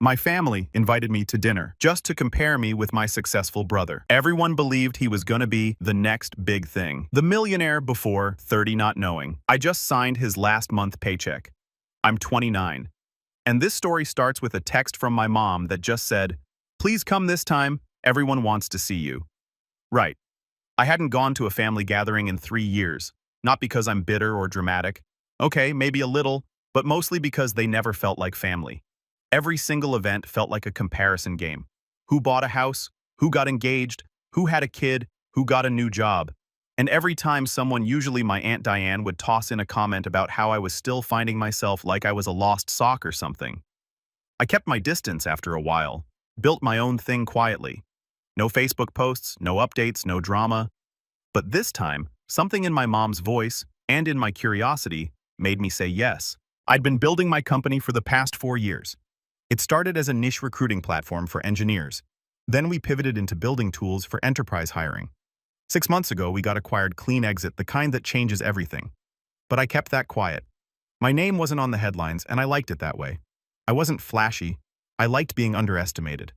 My family invited me to dinner just to compare me with my successful brother. Everyone believed he was gonna be the next big thing. The millionaire before 30 not knowing. I just signed his last month paycheck. I'm 29. And this story starts with a text from my mom that just said, "Please come this time, everyone wants to see you." Right. I hadn't gone to a family gathering in 3 years, not because I'm bitter or dramatic. Okay, maybe a little, but mostly because they never felt like family. Every single event felt like a comparison game. Who bought a house? Who got engaged? Who had a kid? Who got a new job? And every time someone, usually my Aunt Diane, would toss in a comment about how I was still finding myself like I was a lost sock or something. I kept my distance after a while, built my own thing quietly. No Facebook posts, no updates, no drama. But this time, something in my mom's voice and in my curiosity made me say yes. I'd been building my company for the past 4 years. It started as a niche recruiting platform for engineers. Then we pivoted into building tools for enterprise hiring. 6 months ago, we got acquired clean exit, the kind that changes everything. But I kept that quiet. My name wasn't on the headlines, and I liked it that way. I wasn't flashy. I liked being underestimated.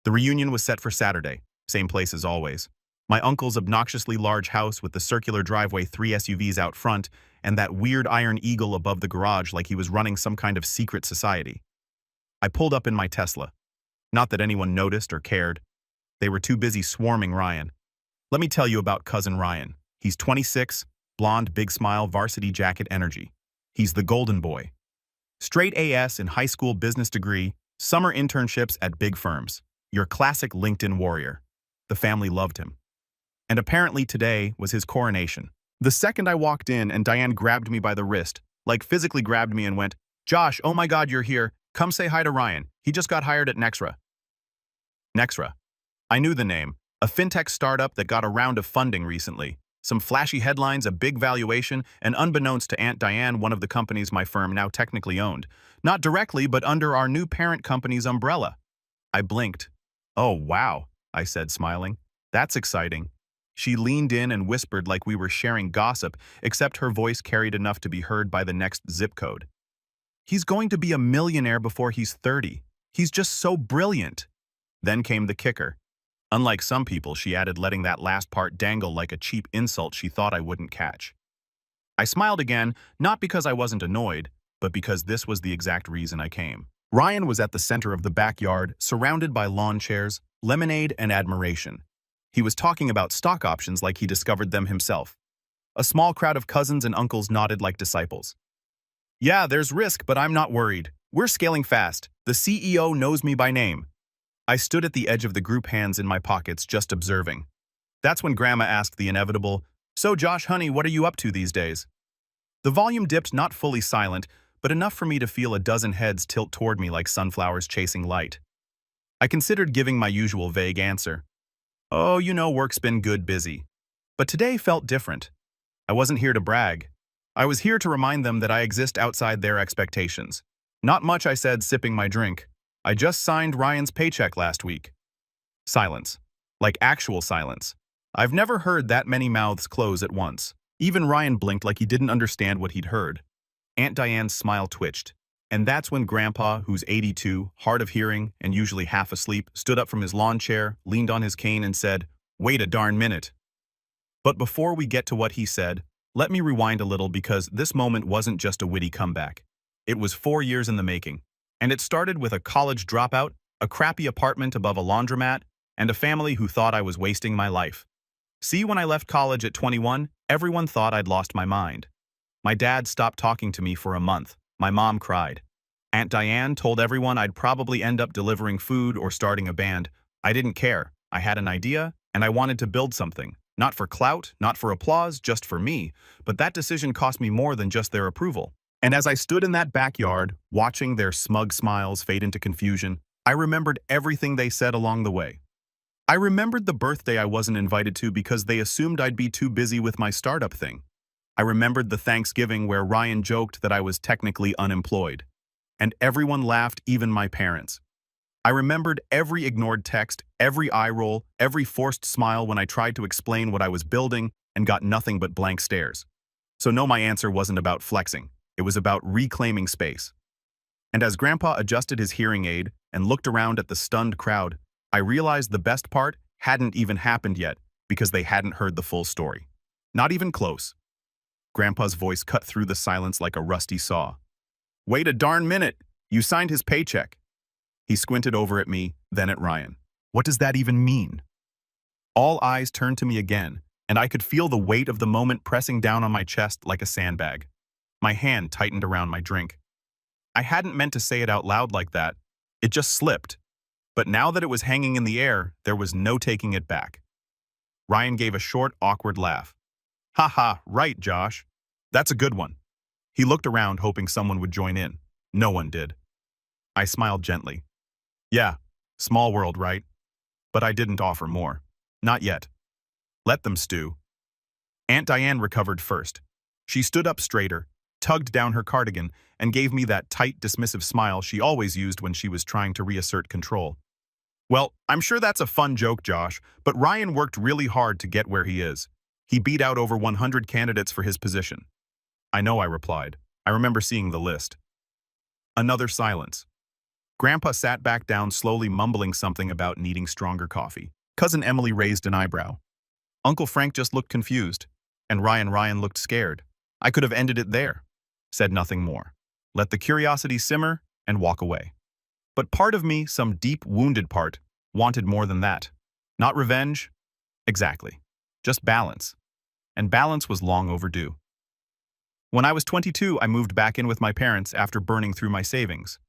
The reunion was set for Saturday, same place as always. My uncle's obnoxiously large house with the circular driveway, 3 SUVs out front, and that weird iron eagle above the garage like he was running some kind of secret society. I pulled up in my Tesla. Not that anyone noticed or cared. They were too busy swarming Ryan. Let me tell you about cousin Ryan. He's 26, blonde, big smile, varsity jacket energy. He's the golden boy. Straight AS in high school business degree, summer internships at big firms. Your classic LinkedIn warrior. The family loved him. And apparently today was his coronation. The second I walked in and Diane grabbed me by the wrist, like physically grabbed me and went, "Josh, oh my God, you're here. Come say hi to Ryan. He just got hired at Nexra." Nexra. I knew the name. A fintech startup that got a round of funding recently. Some flashy headlines, a big valuation, and unbeknownst to Aunt Diane, one of the companies my firm now technically owned. Not directly, but under our new parent company's umbrella. I blinked. "Oh, wow," I said, smiling. "That's exciting." She leaned in and whispered like we were sharing gossip, except her voice carried enough to be heard by the next zip code. "He's going to be a millionaire before he's 30. He's just so brilliant." Then came the kicker. Unlike some people, she added, letting that last part dangle like a cheap insult she thought I wouldn't catch. I smiled again, not because I wasn't annoyed, but because this was the exact reason I came. Ryan was at the center of the backyard, surrounded by lawn chairs, lemonade, and admiration. He was talking about stock options like he discovered them himself. A small crowd of cousins and uncles nodded like disciples. "Yeah, there's risk, but I'm not worried. We're scaling fast. The CEO knows me by name." I stood at the edge of the group, hands in my pockets, just observing. That's when Grandma asked the inevitable, "So Josh, honey, what are you up to these days?" The volume dipped, not fully silent, but enough for me to feel a dozen heads tilt toward me like sunflowers chasing light. I considered giving my usual vague answer. "Oh, you know, work's been good, busy." But today felt different. I wasn't here to brag. I was here to remind them that I exist outside their expectations. "Not much," I said, sipping my drink. "I just signed Ryan's paycheck last week." Silence. Like actual silence. I've never heard that many mouths close at once. Even Ryan blinked like he didn't understand what he'd heard. Aunt Diane's smile twitched. And that's when Grandpa, who's 82, hard of hearing, and usually half asleep, stood up from his lawn chair, leaned on his cane, and said, "Wait a darn minute." But before we get to what he said, let me rewind a little, because this moment wasn't just a witty comeback. It was 4 years in the making. And it started with a college dropout, a crappy apartment above a laundromat, and a family who thought I was wasting my life. See, when I left college at 21, everyone thought I'd lost my mind. My dad stopped talking to me for a month. My mom cried. Aunt Diane told everyone I'd probably end up delivering food or starting a band. I didn't care. I had an idea, and I wanted to build something. Not for clout, not for applause, just for me. But that decision cost me more than just their approval. And as I stood in that backyard, watching their smug smiles fade into confusion, I remembered everything they said along the way. I remembered the birthday I wasn't invited to because they assumed I'd be too busy with my startup thing. I remembered the Thanksgiving where Ryan joked that I was technically unemployed. And everyone laughed, even my parents. I remembered every ignored text, every eye roll, every forced smile when I tried to explain what I was building and got nothing but blank stares. So no, my answer wasn't about flexing. It was about reclaiming space. And as Grandpa adjusted his hearing aid and looked around at the stunned crowd, I realized the best part hadn't even happened yet because they hadn't heard the full story. Not even close. Grandpa's voice cut through the silence like a rusty saw. "Wait a darn minute! You signed his paycheck." He squinted over at me, then at Ryan. "What does that even mean?" All eyes turned to me again, and I could feel the weight of the moment pressing down on my chest like a sandbag. My hand tightened around my drink. I hadn't meant to say it out loud like that. It just slipped. But now that it was hanging in the air, there was no taking it back. Ryan gave a short, awkward laugh. "Ha ha, right, Josh. That's a good one." He looked around hoping someone would join in. No one did. I smiled gently. "Yeah, small world, right?" But I didn't offer more. Not yet. Let them stew. Aunt Diane recovered first. She stood up straighter, tugged down her cardigan, and gave me that tight, dismissive smile she always used when she was trying to reassert control. "Well, I'm sure that's a fun joke, Josh, but Ryan worked really hard to get where he is. He beat out over 100 candidates for his position." "I know," I replied. "I remember seeing the list." Another silence. Grandpa sat back down, slowly mumbling something about needing stronger coffee. Cousin Emily raised an eyebrow. Uncle Frank just looked confused, and Ryan looked scared. I could have ended it there. Said nothing more. Let the curiosity simmer and walk away. But part of me, some deep, wounded part, wanted more than that. Not revenge. Exactly. Just balance. And balance was long overdue. When I was 22, I moved back in with my parents after burning through my savings.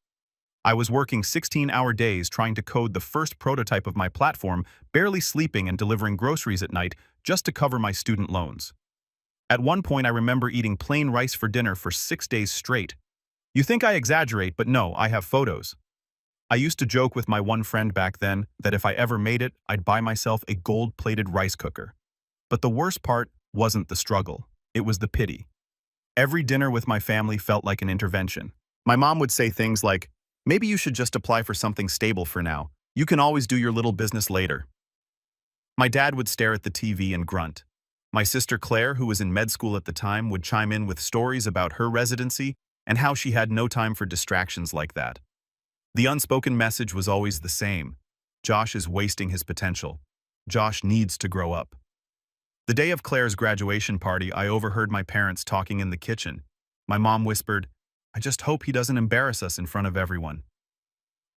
I was working 16-hour days trying to code the first prototype of my platform, barely sleeping and delivering groceries at night just to cover my student loans. At one point, I remember eating plain rice for dinner for 6 days straight. You think I exaggerate, but no, I have photos. I used to joke with my one friend back then that if I ever made it, I'd buy myself a gold-plated rice cooker. But the worst part wasn't the struggle. It was the pity. Every dinner with my family felt like an intervention. My mom would say things like, "Maybe you should just apply for something stable for now. You can always do your little business later." My dad would stare at the TV and grunt. My sister Claire, who was in med school at the time, would chime in with stories about her residency and how she had no time for distractions like that. The unspoken message was always the same. Josh is wasting his potential. Josh needs to grow up. The day of Claire's graduation party, I overheard my parents talking in the kitchen. My mom whispered, "I just hope he doesn't embarrass us in front of everyone."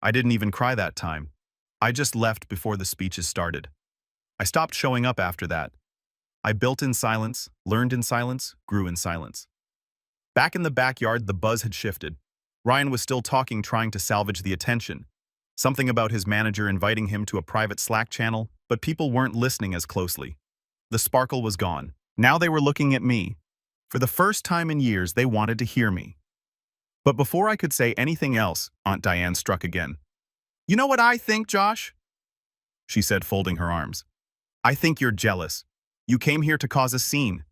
I didn't even cry that time. I just left before the speeches started. I stopped showing up after that. I built in silence, learned in silence, grew in silence. Back in the backyard, the buzz had shifted. Ryan was still talking, trying to salvage the attention. Something about his manager inviting him to a private Slack channel, but people weren't listening as closely. The sparkle was gone. Now they were looking at me. For the first time in years, they wanted to hear me. But before I could say anything else, Aunt Diane struck again. "You know what I think, Josh?" she said, folding her arms. "I think you're jealous. You came here to cause a scene.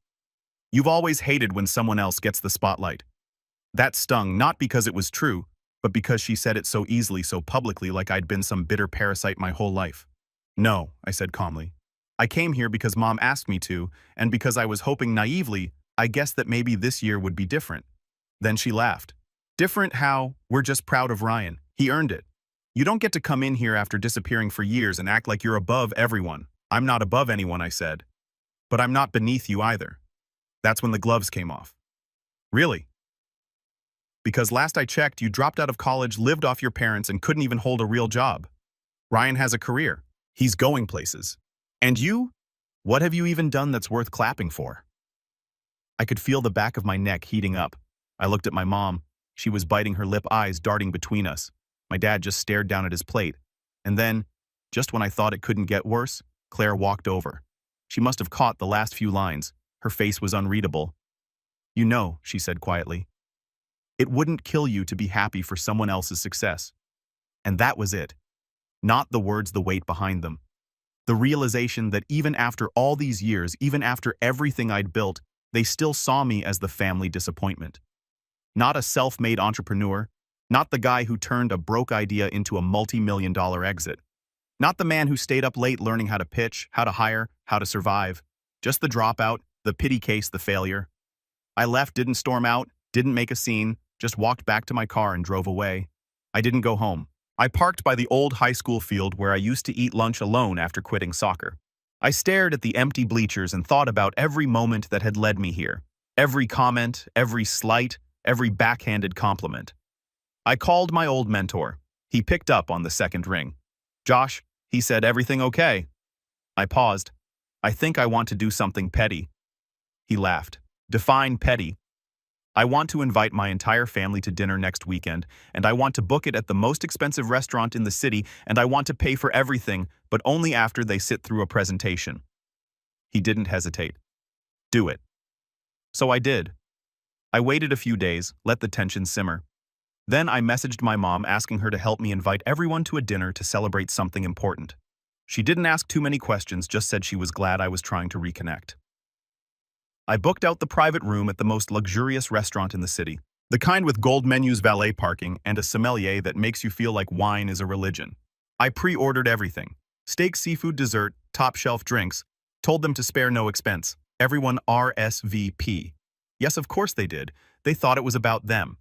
You've always hated when someone else gets the spotlight." That stung, not because it was true, but because she said it so easily, so publicly, like I'd been some bitter parasite my whole life. "No," I said calmly. "I came here because Mom asked me to, and because I was hoping naively, I guessed that maybe this year would be different." Then she laughed. "Different how? We're just proud of Ryan. He earned it. You don't get to come in here after disappearing for years and act like you're above everyone." "I'm not above anyone," I said. "But I'm not beneath you either." That's when the gloves came off. "Really?" "Because last I checked, you dropped out of college, lived off your parents, and couldn't even hold a real job. Ryan has a career. He's going places. And you? What have you even done that's worth clapping for?" I could feel the back of my neck heating up. I looked at my mom. She was biting her lip, eyes darting between us. My dad just stared down at his plate. And then, just when I thought it couldn't get worse, Claire walked over. She must have caught the last few lines. Her face was unreadable. "You know," she said quietly, "it wouldn't kill you to be happy for someone else's success." And that was it. Not the words, the weight behind them. The realization that even after all these years, even after everything I'd built, they still saw me as the family disappointment. Not a self-made entrepreneur, not the guy who turned a broke idea into a multi-million-dollar exit. Not the man who stayed up late learning how to pitch, how to hire, how to survive. Just the dropout, the pity case, the failure. I left, didn't storm out, didn't make a scene, just walked back to my car and drove away. I didn't go home. I parked by the old high school field where I used to eat lunch alone after quitting soccer. I stared at the empty bleachers and thought about every moment that had led me here. Every comment, every slight, every backhanded compliment. I called my old mentor. He picked up on the second ring. "Josh," he said, "everything okay?" I paused. "I think I want to do something petty." He laughed. "Define petty." "I want to invite my entire family to dinner next weekend, and I want to book it at the most expensive restaurant in the city, and I want to pay for everything, but only after they sit through a presentation." He didn't hesitate. "Do it." So I did. I waited a few days, let the tension simmer. Then I messaged my mom asking her to help me invite everyone to a dinner to celebrate something important. She didn't ask too many questions, just said she was glad I was trying to reconnect. I booked out the private room at the most luxurious restaurant in the city. The kind with gold menus, valet parking, and a sommelier that makes you feel like wine is a religion. I pre-ordered everything. Steak, seafood, dessert, top-shelf drinks. Told them to spare no expense. Everyone RSVP. Yes, of course they did. They thought it was about them.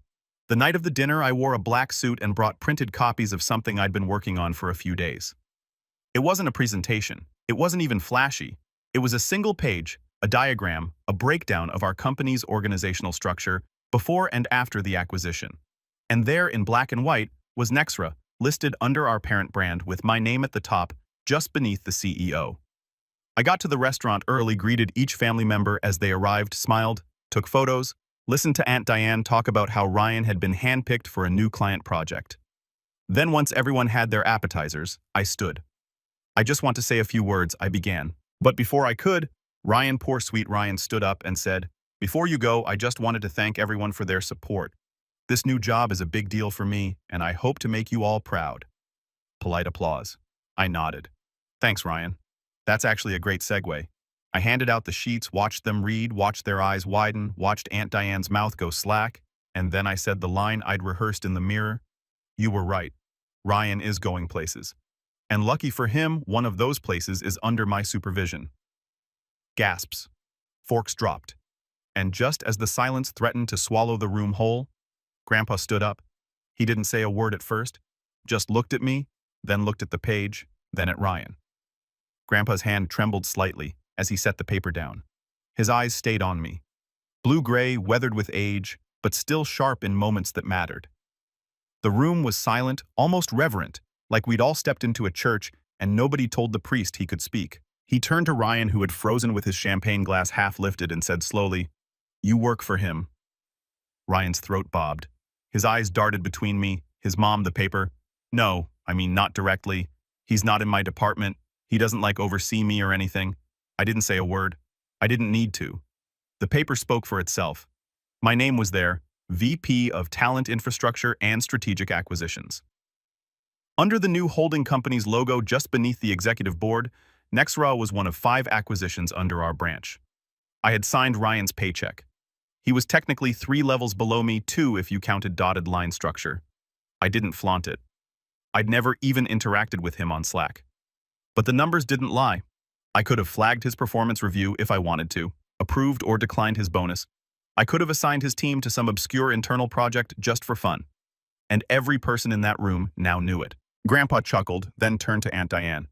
The night of the dinner, I wore a black suit and brought printed copies of something I'd been working on for a few days. It wasn't a presentation. It wasn't even flashy. It was a single page, a diagram, a breakdown of our company's organizational structure before and after the acquisition. And there, in black and white, was Nexra, listed under our parent brand with my name at the top, just beneath the CEO. I got to the restaurant early, greeted each family member as they arrived, smiled, took photos, listened to Aunt Diane talk about how Ryan had been handpicked for a new client project. Then once everyone had their appetizers, I stood. "I just want to say a few words," I began. But before I could, Ryan, poor sweet Ryan, stood up and said, "Before you go, I just wanted to thank everyone for their support. This new job is a big deal for me, and I hope to make you all proud." Polite applause. I nodded. "Thanks, Ryan. That's actually a great segue." I handed out the sheets, watched them read, watched their eyes widen, watched Aunt Diane's mouth go slack, and then I said the line I'd rehearsed in the mirror. "You were right. Ryan is going places. And lucky for him, one of those places is under my supervision." Gasps. Forks dropped. And just as the silence threatened to swallow the room whole, Grandpa stood up. He didn't say a word at first, just looked at me, then looked at the page, then at Ryan. Grandpa's hand trembled slightly as he set the paper down. His eyes stayed on me. Blue-gray, weathered with age, but still sharp in moments that mattered. The room was silent, almost reverent, like we'd all stepped into a church and nobody told the priest he could speak. He turned to Ryan, who had frozen with his champagne glass half lifted, and said slowly, "You work for him." Ryan's throat bobbed. His eyes darted between me, his mom, the paper. "No, I mean not directly. He's not in my department. He doesn't oversee me or anything." I didn't say a word. I didn't need to. The paper spoke for itself. My name was there, VP of Talent Infrastructure and Strategic Acquisitions. Under the new holding company's logo just beneath the executive board, Nexra was one of 5 acquisitions under our branch. I had signed Ryan's paycheck. He was technically 3 levels below me, 2 if you counted dotted line structure. I didn't flaunt it. I'd never even interacted with him on Slack. But the numbers didn't lie. I could have flagged his performance review if I wanted to, approved or declined his bonus. I could have assigned his team to some obscure internal project just for fun. And every person in that room now knew it. Grandpa chuckled, then turned to Aunt Diane.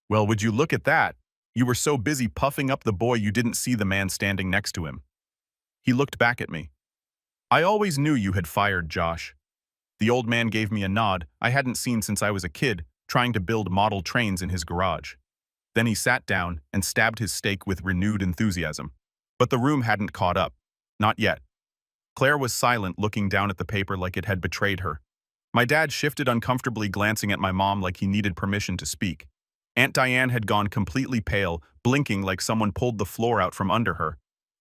"Well, would you look at that? You were so busy puffing up the boy you didn't see the man standing next to him." He looked back at me. "I always knew you had fired Josh." The old man gave me a nod I hadn't seen since I was a kid, trying to build model trains in his garage. Then he sat down and stabbed his steak with renewed enthusiasm. But the room hadn't caught up. Not yet. Claire was silent, looking down at the paper like it had betrayed her. My dad shifted uncomfortably, glancing at my mom like he needed permission to speak. Aunt Diane had gone completely pale, blinking like someone pulled the floor out from under her.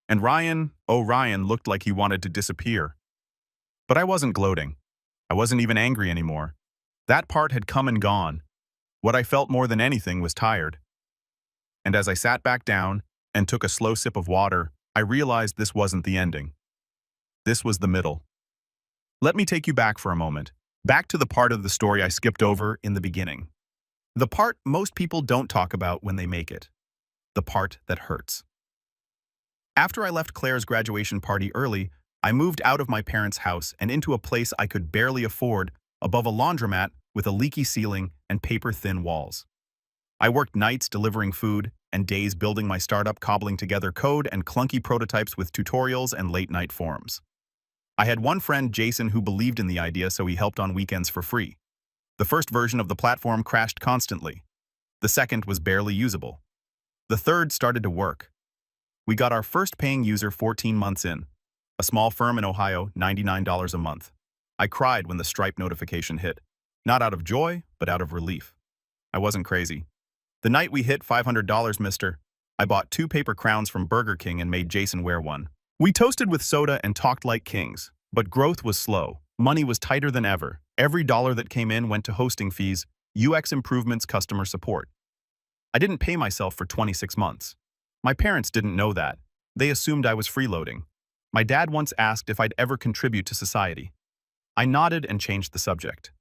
And Ryan, oh Ryan, looked like he wanted to disappear. But I wasn't gloating. I wasn't even angry anymore. That part had come and gone. What I felt more than anything was tired. And as I sat back down and took a slow sip of water, I realized this wasn't the ending. This was the middle. Let me take you back for a moment, back to the part of the story I skipped over in the beginning. The part most people don't talk about when they make it. The part that hurts. After I left Claire's graduation party early, I moved out of my parents' house and into a place I could barely afford, above a laundromat with a leaky ceiling and paper-thin walls. I worked nights delivering food and days building my startup, cobbling together code and clunky prototypes with tutorials and late-night forums. I had one friend, Jason, who believed in the idea, so he helped on weekends for free. The first version of the platform crashed constantly. The second was barely usable. The third started to work. We got our first paying user 14 months in. A small firm in Ohio, $99 a month. I cried when the Stripe notification hit. Not out of joy, but out of relief. I wasn't crazy. The night we hit $500, mister, I bought 2 paper crowns from Burger King and made Jason wear one. We toasted with soda and talked like kings. But growth was slow. Money was tighter than ever. Every dollar that came in went to hosting fees, UX improvements, customer support. I didn't pay myself for 26 months. My parents didn't know that. They assumed I was freeloading. My dad once asked if I'd ever contribute to society. I nodded and changed the subject.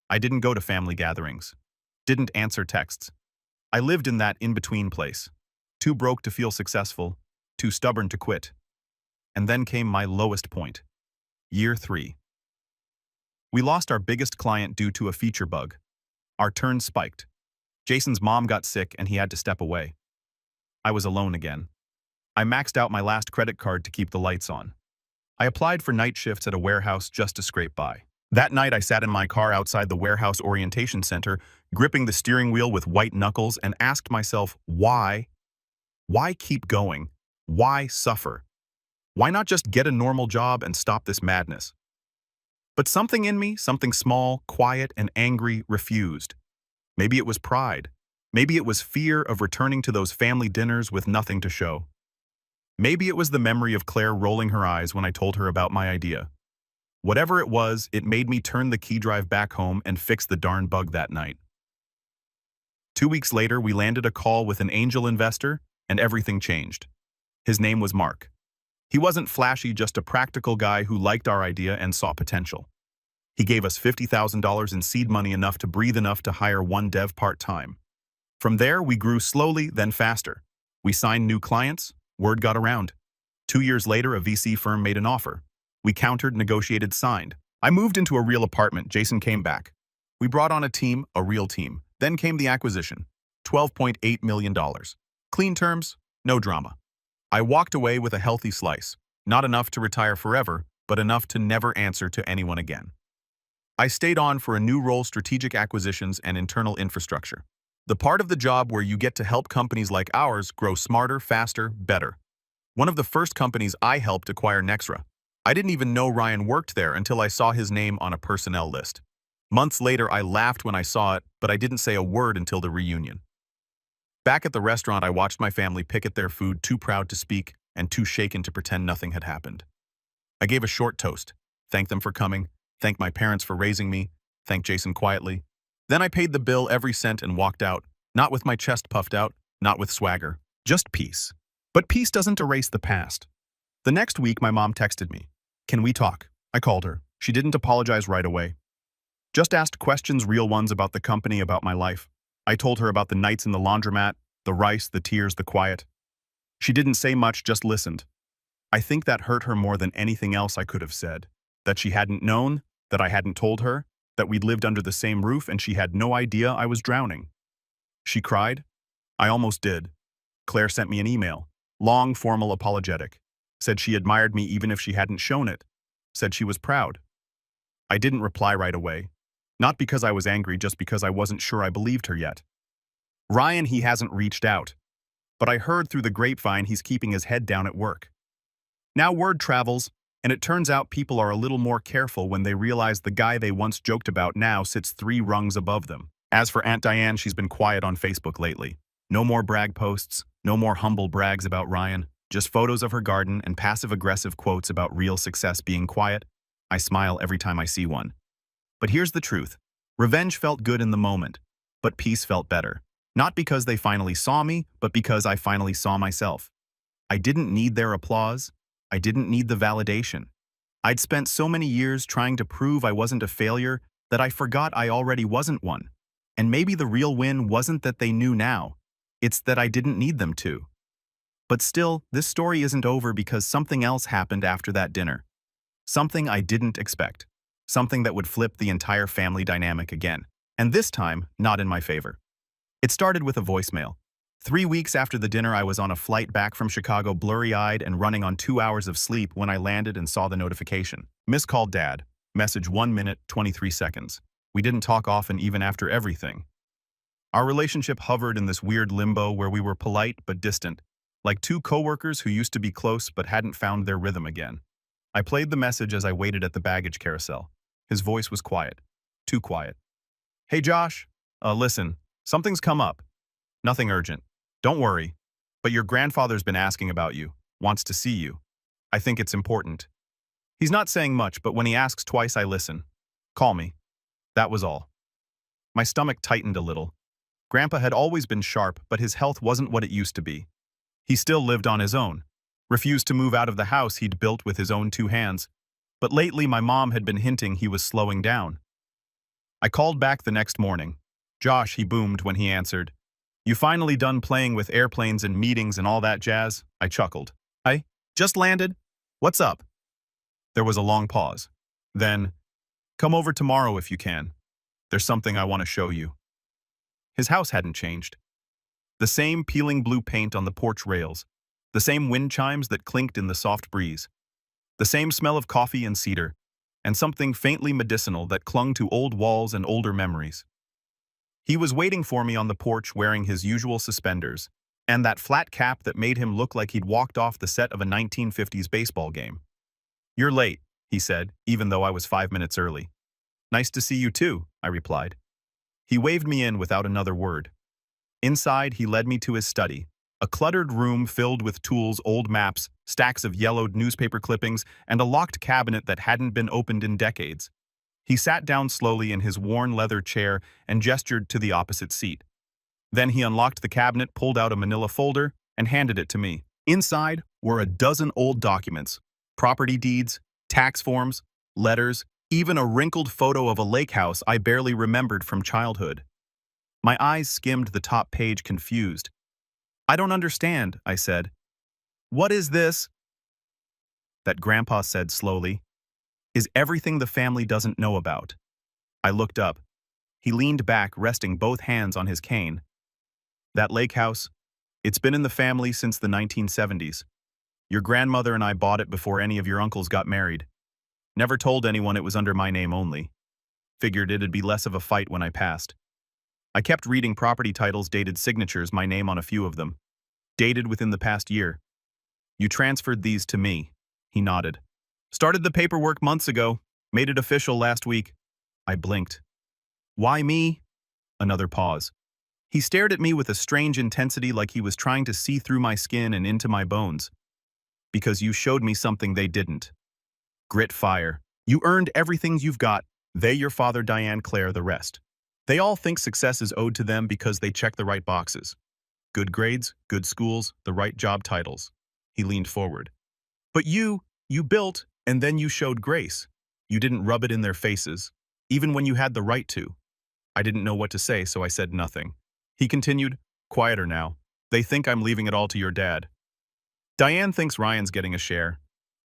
I didn't go to family gatherings. Didn't answer texts. I lived in that in-between place. Too broke to feel successful, too stubborn to quit. And then came my lowest point. Year 3. We lost our biggest client due to a feature bug. Our turn spiked. Jason's mom got sick and he had to step away. I was alone again. I maxed out my last credit card to keep the lights on. I applied for night shifts at a warehouse just to scrape by. That night I sat in my car outside the warehouse orientation center, gripping the steering wheel with white knuckles, and asked myself, why? Why keep going? Why suffer? Why not just get a normal job and stop this madness? But something in me, something small, quiet, and angry, refused. Maybe it was pride. Maybe it was fear of returning to those family dinners with nothing to show. Maybe it was the memory of Claire rolling her eyes when I told her about my idea. Whatever it was, it made me turn the key drive back home and fix the darn bug that night. 2 weeks later, we landed a call with an angel investor, and everything changed. His name was Mark. He wasn't flashy, just a practical guy who liked our idea and saw potential. He gave us $50,000 in seed money, enough to breathe, enough to hire one dev part-time. From there, we grew slowly, then faster. We signed new clients. Word got around. 2 years later, a VC firm made an offer. We countered, negotiated, signed. I moved into a real apartment. Jason came back. We brought on a team, a real team. Then came the acquisition. $12.8 million. Clean terms, no drama. I walked away with a healthy slice. Not enough to retire forever, but enough to never answer to anyone again. I stayed on for a new role: strategic acquisitions and internal infrastructure. The part of the job where you get to help companies like ours grow smarter, faster, better. One of the first companies I helped acquire, Nexra. I didn't even know Ryan worked there until I saw his name on a personnel list. Months later, I laughed when I saw it, but I didn't say a word until the reunion. Back at the restaurant, I watched my family pick at their food, too proud to speak and too shaken to pretend nothing had happened. I gave a short toast, thanked them for coming, thanked my parents for raising me, thanked Jason quietly. Then I paid the bill, every cent, and walked out, not with my chest puffed out, not with swagger, just peace. But peace doesn't erase the past. The next week, my mom texted me. "Can we talk?" I called her. She didn't apologize right away. Just asked questions, real ones, about the company, about my life. I told her about the nights in the laundromat, the rice, the tears, the quiet. She didn't say much, just listened. I think that hurt her more than anything else I could have said. That she hadn't known, that I hadn't told her, that we'd lived under the same roof and she had no idea I was drowning. She cried. I almost did. Claire sent me an email. Long, formal, apologetic. Said she admired me even if she hadn't shown it. Said she was proud. I didn't reply right away. Not because I was angry, just because I wasn't sure I believed her yet. Ryan, he hasn't reached out. But I heard through the grapevine he's keeping his head down at work. Now word travels, and it turns out people are a little more careful when they realize the guy they once joked about now sits 3 rungs above them. As for Aunt Diane, she's been quiet on Facebook lately. No more brag posts, no more humble brags about Ryan, just photos of her garden and passive-aggressive quotes about real success being quiet. I smile every time I see one. But here's the truth. Revenge felt good in the moment, but peace felt better. Not because they finally saw me, but because I finally saw myself. I didn't need their applause. I didn't need the validation. I'd spent so many years trying to prove I wasn't a failure that I forgot I already wasn't one. And maybe the real win wasn't that they knew now. It's that I didn't need them to. But still, this story isn't over because something else happened after that dinner. Something I didn't expect. Something that would flip the entire family dynamic again. And this time, not in my favor. It started with a voicemail. 3 weeks after the dinner, I was on a flight back from Chicago, blurry-eyed and running on 2 hours of sleep when I landed and saw the notification. Missed call Dad. Message 1 minute, 23 seconds. We didn't talk often even after everything. Our relationship hovered in this weird limbo where we were polite but distant, like two coworkers who used to be close but hadn't found their rhythm again. I played the message as I waited at the baggage carousel. His voice was quiet. Too quiet. Hey Josh, listen, something's come up. Nothing urgent. Don't worry. But your grandfather's been asking about you, wants to see you. I think it's important. He's not saying much, but when he asks twice, I listen. Call me. That was all. My stomach tightened a little. Grandpa had always been sharp, but his health wasn't what it used to be. He still lived on his own, refused to move out of the house he'd built with his own 2 hands. But lately my mom had been hinting he was slowing down. I called back the next morning. Josh, he boomed when he answered. You finally done playing with airplanes and meetings and all that jazz? I chuckled. I just landed. What's up? There was a long pause. Then, come over tomorrow if you can. There's something I want to show you. His house hadn't changed. The same peeling blue paint on the porch rails, the same wind chimes that clinked in the soft breeze, the same smell of coffee and cedar, and something faintly medicinal that clung to old walls and older memories. He was waiting for me on the porch wearing his usual suspenders, and that flat cap that made him look like he'd walked off the set of a 1950s baseball game. You're late, he said, even though I was 5 minutes early. Nice to see you too, I replied. He waved me in without another word. Inside, he led me to his study, a cluttered room filled with tools, old maps, stacks of yellowed newspaper clippings, and a locked cabinet that hadn't been opened in decades. He sat down slowly in his worn leather chair and gestured to the opposite seat. Then he unlocked the cabinet, pulled out a manila folder, and handed it to me. Inside were a dozen old documents, property deeds, tax forms, letters, even a wrinkled photo of a lake house I barely remembered from childhood. My eyes skimmed the top page, confused. I don't understand, I said. What is this? That Grandpa said slowly, is everything the family doesn't know about. I looked up. He leaned back, resting both hands on his cane. That lake house, it's been in the family since the 1970s. Your grandmother and I bought it before any of your uncles got married. Never told anyone it was under my name only. Figured it'd be less of a fight when I passed. I kept reading property titles, dated signatures, my name on a few of them. Dated within the past year. You transferred these to me. He nodded. Started the paperwork months ago. Made it official last week. I blinked. Why me? Another pause. He stared at me with a strange intensity, like he was trying to see through my skin and into my bones. Because you showed me something they didn't. Grit, fire. You earned everything you've got. They, your father, Diane, Claire, the rest. They all think success is owed to them because they check the right boxes. Good grades, good schools, the right job titles. He leaned forward. But you built, and then you showed grace. You didn't rub it in their faces, even when you had the right to. I didn't know what to say, so I said nothing. He continued, quieter now. They think I'm leaving it all to your dad. Diane thinks Ryan's getting a share.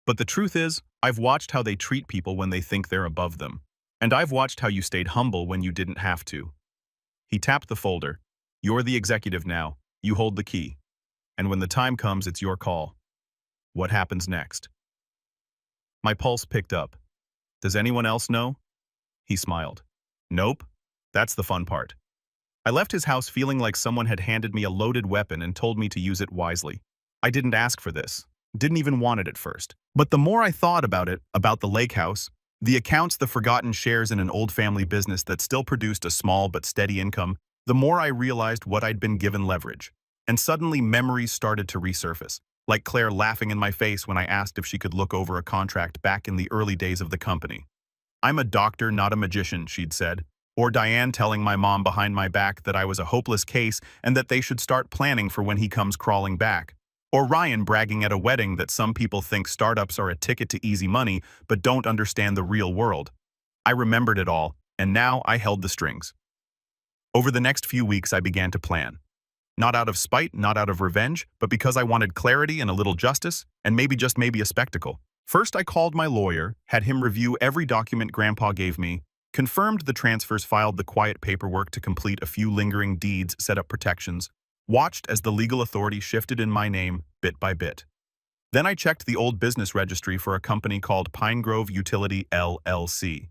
But the truth is, I've watched how they treat people when they think they're above them. And I've watched how you stayed humble when you didn't have to. He tapped the folder. You're the executive now. You hold the key. And when the time comes, it's your call. What happens next? My pulse picked up. Does anyone else know? He smiled. Nope. That's the fun part. I left his house feeling like someone had handed me a loaded weapon and told me to use it wisely. I didn't ask for this. Didn't even want it at first. But the more I thought about it, about the lake house, the accounts, the forgotten shares in an old family business that still produced a small but steady income, the more I realized what I'd been given leverage. And suddenly memories started to resurface, like Claire laughing in my face when I asked if she could look over a contract back in the early days of the company. I'm a doctor, not a magician, she'd said. Or Diane telling my mom behind my back that I was a hopeless case and that they should start planning for when he comes crawling back. Or Ryan bragging at a wedding that some people think startups are a ticket to easy money but don't understand the real world. I remembered it all, and now I held the strings. Over the next few weeks I began to plan. Not out of spite, not out of revenge, but because I wanted clarity and a little justice, and maybe just maybe a spectacle. First, I called my lawyer, had him review every document Grandpa gave me, confirmed the transfers, filed the quiet paperwork to complete a few lingering deeds, set up protections, watched as the legal authority shifted in my name bit by bit. Then I checked the old business registry for a company called Pine Grove Utility LLC.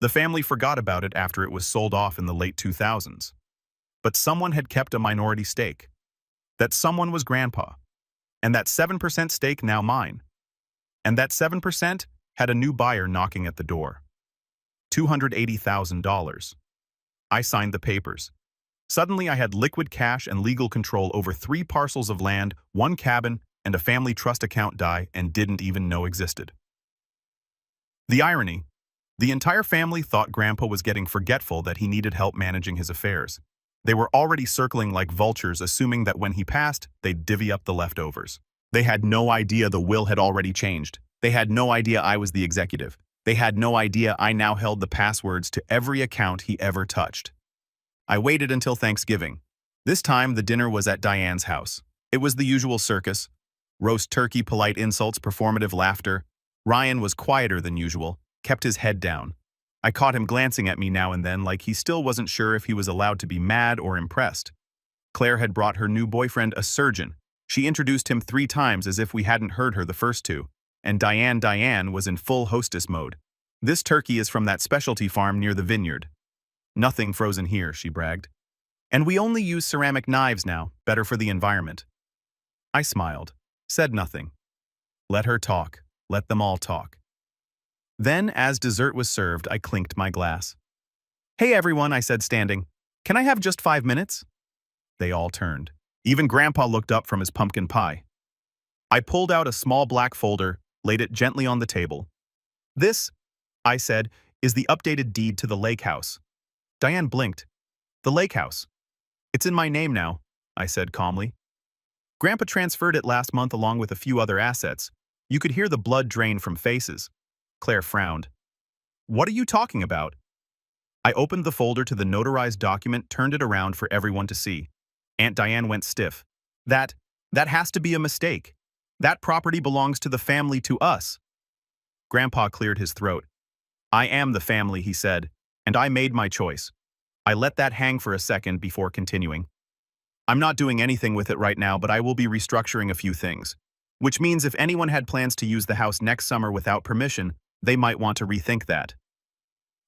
The family forgot about it after it was sold off in the late 2000s. But someone had kept a minority stake. That someone was Grandpa. And that 7% stake now mine. And that 7% had a new buyer knocking at the door. $280,000. I signed the papers. Suddenly I had liquid cash and legal control over 3 parcels of land, 1 cabin, and a family trust account and didn't even know existed. The irony: the entire family thought Grandpa was getting forgetful, that he needed help managing his affairs. They were already circling like vultures, assuming that when he passed, they'd divvy up the leftovers. They had no idea the will had already changed. They had no idea I was the executive. They had no idea I now held the passwords to every account he ever touched. I waited until Thanksgiving. This time, the dinner was at Diane's house. It was the usual circus. Roast turkey, polite insults, performative laughter. Ryan was quieter than usual, kept his head down. I caught him glancing at me now and then, like he still wasn't sure if he was allowed to be mad or impressed. Claire had brought her new boyfriend, a surgeon. She introduced him 3 times as if we hadn't heard her the first 2. And Diane was in full hostess mode. "This turkey is from that specialty farm near the vineyard. Nothing frozen here," she bragged. "And we only use ceramic knives now, better for the environment." I smiled, said nothing. Let her talk. Let them all talk. Then, as dessert was served, I clinked my glass. "Hey everyone," I said, standing. "Can I have just 5 minutes?" They all turned. Even Grandpa looked up from his pumpkin pie. I pulled out a small black folder, laid it gently on the table. "This," I said, "is the updated deed to the lake house." Diane blinked. "The lake house. It's in my name now," I said calmly. "Grandpa transferred it last month along with a few other assets." You could hear the blood drain from faces. Claire frowned. "What are you talking about?" I opened the folder to the notarized document, turned it around for everyone to see. Aunt Diane went stiff. That has to be a mistake. That property belongs to the family, to us." Grandpa cleared his throat. "I am the family," he said, "and I made my choice." I let that hang for a second before continuing. "I'm not doing anything with it right now, but I will be restructuring a few things. Which means if anyone had plans to use the house next summer without permission, they might want to rethink that."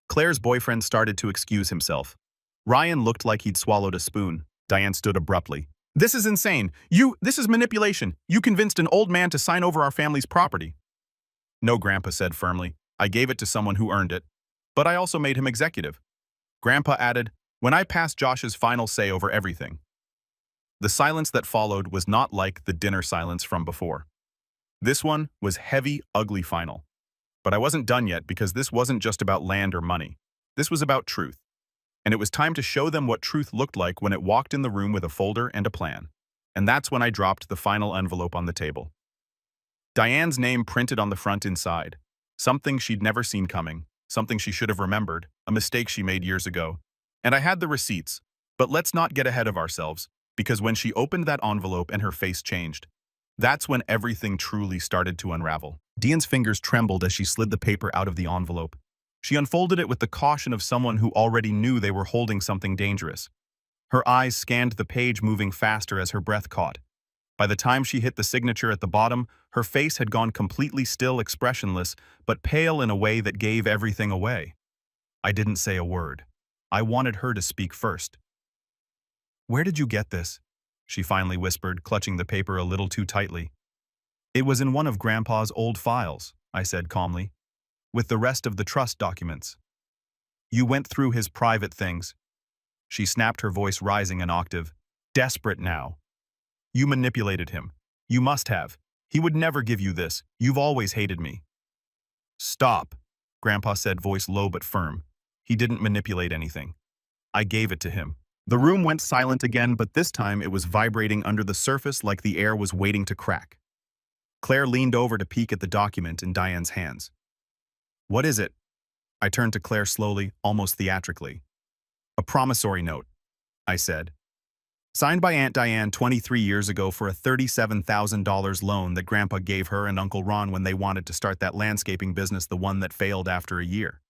Claire's boyfriend started to excuse himself. Ryan looked like he'd swallowed a spoon. Diane stood abruptly. "This is insane. This is manipulation. You convinced an old man to sign over our family's property." "No," Grandpa said firmly. "I gave it to someone who earned it. But I also made him executive." Grandpa added, "When I passed Josh's final say over everything." The silence that followed was not like the dinner silence from before. This one was heavy, ugly final. But I wasn't done yet, because this wasn't just about land or money. This was about truth. And it was time to show them what truth looked like when it walked in the room with a folder and a plan. And that's when I dropped the final envelope on the table. Diane's name printed on the front inside. Something she'd never seen coming. Something she should have remembered. A mistake she made years ago. And I had the receipts. But let's not get ahead of ourselves, because when she opened that envelope and her face changed, that's when everything truly started to unravel. Diane's fingers trembled as she slid the paper out of the envelope. She unfolded it with the caution of someone who already knew they were holding something dangerous. Her eyes scanned the page, moving faster as her breath caught. By the time she hit the signature at the bottom, her face had gone completely still, expressionless, but pale in a way that gave everything away. I didn't say a word. I wanted her to speak first. "Where did you get this?" she finally whispered, clutching the paper a little too tightly. "It was in one of Grandpa's old files," I said calmly, "with the rest of the trust documents." "You went through his private things." She snapped, her voice rising an octave. "Desperate now. You manipulated him. You must have. He would never give you this. You've always hated me." "Stop," Grandpa said, voice low but firm. "He didn't manipulate anything. I gave it to him." The room went silent again, but this time it was vibrating under the surface like the air was waiting to crack. Claire leaned over to peek at the document in Diane's hands. "What is it?" I turned to Claire slowly, almost theatrically. "A promissory note," I said. Signed by Aunt Diane 23 years ago for a $37,000 loan that Grandpa gave her and Uncle Ron when they wanted to start that landscaping business, the one that failed after a year.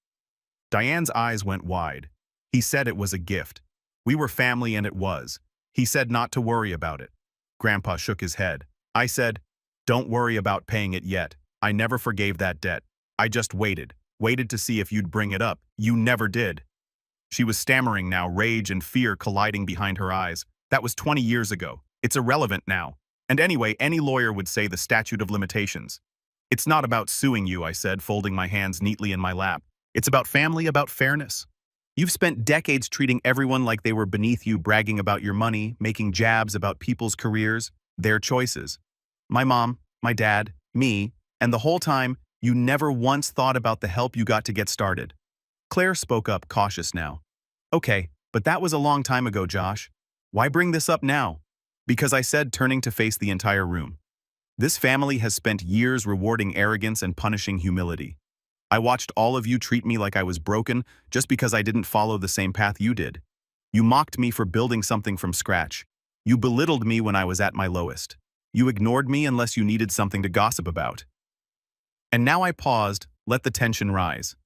Diane's eyes went wide. He said it was a gift. We were family and it was. He said not to worry about it. Grandpa shook his head. I said, don't worry about paying it yet. I never forgave that debt. I just waited to see if you'd bring it up. You never did. She was stammering now, rage and fear colliding behind her eyes. That was 20 years ago. It's irrelevant now. And anyway, any lawyer would say the statute of limitations. It's not about suing you, I said, folding my hands neatly in my lap. It's about family, about fairness. You've spent decades treating everyone like they were beneath you, bragging about your money, making jabs about people's careers, their choices. My mom, my dad, me, and the whole time, you never once thought about the help you got to get started. Claire spoke up, cautious now. Okay, but that was a long time ago, Josh. Why bring this up now? Because I said, turning to face the entire room. This family has spent years rewarding arrogance and punishing humility. I watched all of you treat me like I was broken just because I didn't follow the same path you did. You mocked me for building something from scratch. You belittled me when I was at my lowest. You ignored me unless you needed something to gossip about. And now I paused, let the tension rise.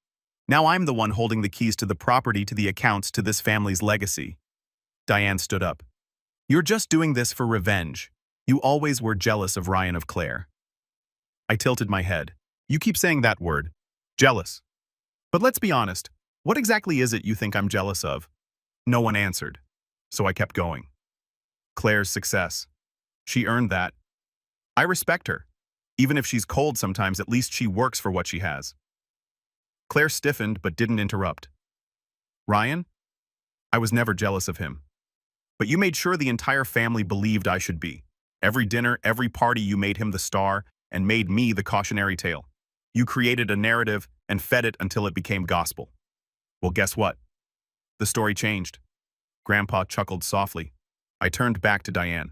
Now I'm the one holding the keys to the property, to the accounts, to this family's legacy. Diane stood up. You're just doing this for revenge. You always were jealous of Ryan, of Claire. I tilted my head. You keep saying that word. Jealous. But let's be honest. What exactly is it you think I'm jealous of? No one answered. So I kept going. Claire's success. She earned that. I respect her. Even if she's cold sometimes, at least she works for what she has. Claire stiffened but didn't interrupt. Ryan? I was never jealous of him. But you made sure the entire family believed I should be. Every dinner, every party, you made him the star and made me the cautionary tale. You created a narrative and fed it until it became gospel. Well, guess what? The story changed. Grandpa chuckled softly. I turned back to Diane.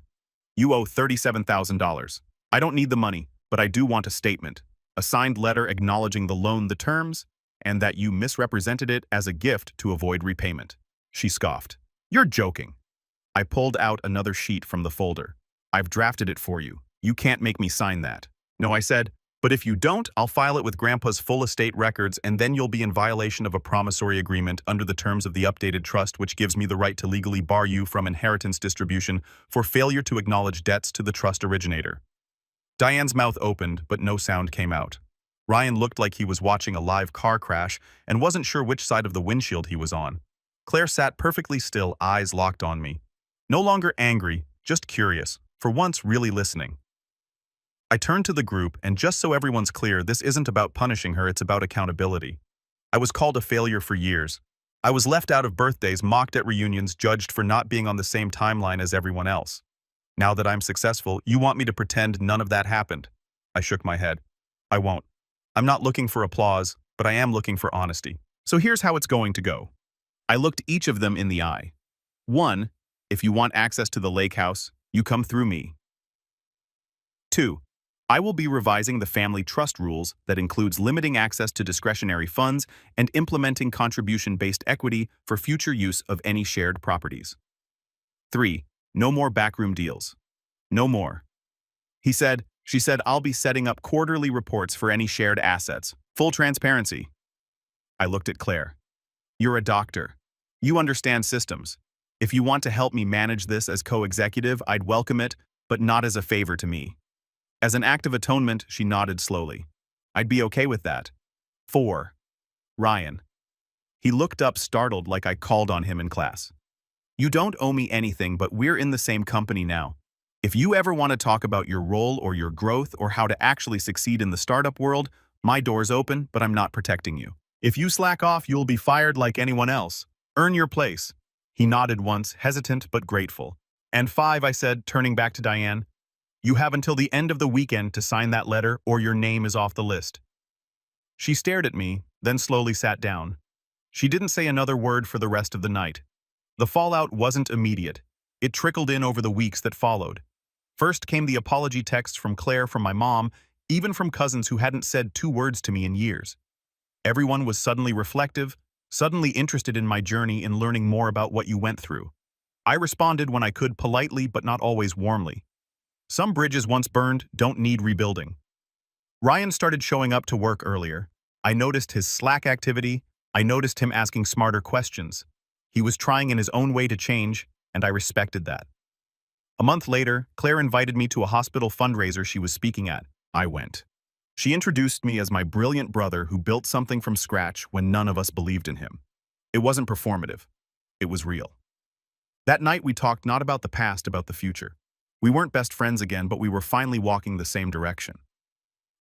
You owe $37,000. I don't need the money, but I do want a statement. A signed letter acknowledging the loan, the terms, and that you misrepresented it as a gift to avoid repayment. She scoffed. You're joking. I pulled out another sheet from the folder. I've drafted it for you. You can't make me sign that. No, I said, but if you don't, I'll file it with Grandpa's full estate records, and then you'll be in violation of a promissory agreement under the terms of the updated trust, which gives me the right to legally bar you from inheritance distribution for failure to acknowledge debts to the trust originator. Diane's mouth opened, but no sound came out. Ryan looked like he was watching a live car crash and wasn't sure which side of the windshield he was on. Claire sat perfectly still, eyes locked on me. No longer angry, just curious, for once really listening. I turned to the group, and just so everyone's clear, this isn't about punishing her, it's about accountability. I was called a failure for years. I was left out of birthdays, mocked at reunions, judged for not being on the same timeline as everyone else. Now that I'm successful, you want me to pretend none of that happened? I shook my head. I won't. I'm not looking for applause, but I am looking for honesty. So here's how it's going to go. I looked each of them in the eye. 1. If you want access to the lake house, you come through me. 2. I will be revising the family trust rules that includes limiting access to discretionary funds and implementing contribution-based equity for future use of any shared properties. 3. No more backroom deals. No more. She said, I'll be setting up quarterly reports for any shared assets. Full transparency. I looked at Claire. You're a doctor. You understand systems. If you want to help me manage this as co-executive, I'd welcome it, but not as a favor to me. As an act of atonement, she nodded slowly. I'd be okay with that. 4. Ryan. He looked up, startled, like I called on him in class. You don't owe me anything, but we're in the same company now. If you ever want to talk about your role or your growth or how to actually succeed in the startup world, my door's open, but I'm not protecting you. If you slack off, you'll be fired like anyone else. Earn your place. He nodded once, hesitant but grateful. And 5, I said, turning back to Diane. You have until the end of the weekend to sign that letter or your name is off the list. She stared at me, then slowly sat down. She didn't say another word for the rest of the night. The fallout wasn't immediate. It trickled in over the weeks that followed. First came the apology texts from Claire, from my mom, even from cousins who hadn't said 2 words to me in years. Everyone was suddenly reflective, suddenly interested in my journey, in learning more about what you went through. I responded when I could politely but not always warmly. Some bridges once burned don't need rebuilding. Ryan started showing up to work earlier. I noticed his Slack activity. I noticed him asking smarter questions. He was trying in his own way to change, and I respected that. A month later, Claire invited me to a hospital fundraiser she was speaking at. I went. She introduced me as my brilliant brother who built something from scratch when none of us believed in him. It wasn't performative. It was real. That night we talked not about the past, about the future. We weren't best friends again, but we were finally walking the same direction.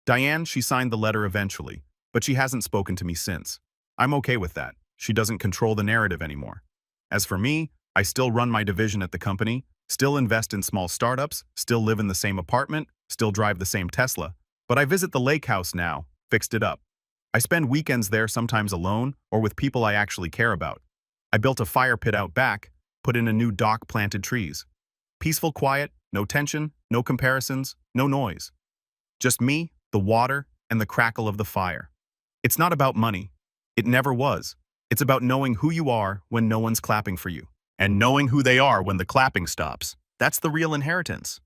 Diane, she signed the letter eventually, but she hasn't spoken to me since. I'm okay with that. She doesn't control the narrative anymore. As for me, I still run my division at the company, still invest in small startups, still live in the same apartment, still drive the same Tesla, but I visit the lake house now, fixed it up. I spend weekends there, sometimes alone or with people I actually care about. I built a fire pit out back, put in a new dock, planted trees. Peaceful quiet, no tension, no comparisons, no noise. Just me, the water, and the crackle of the fire. It's not about money. It never was. It's about knowing who you are when no one's clapping for you. And knowing who they are when the clapping stops. That's the real inheritance.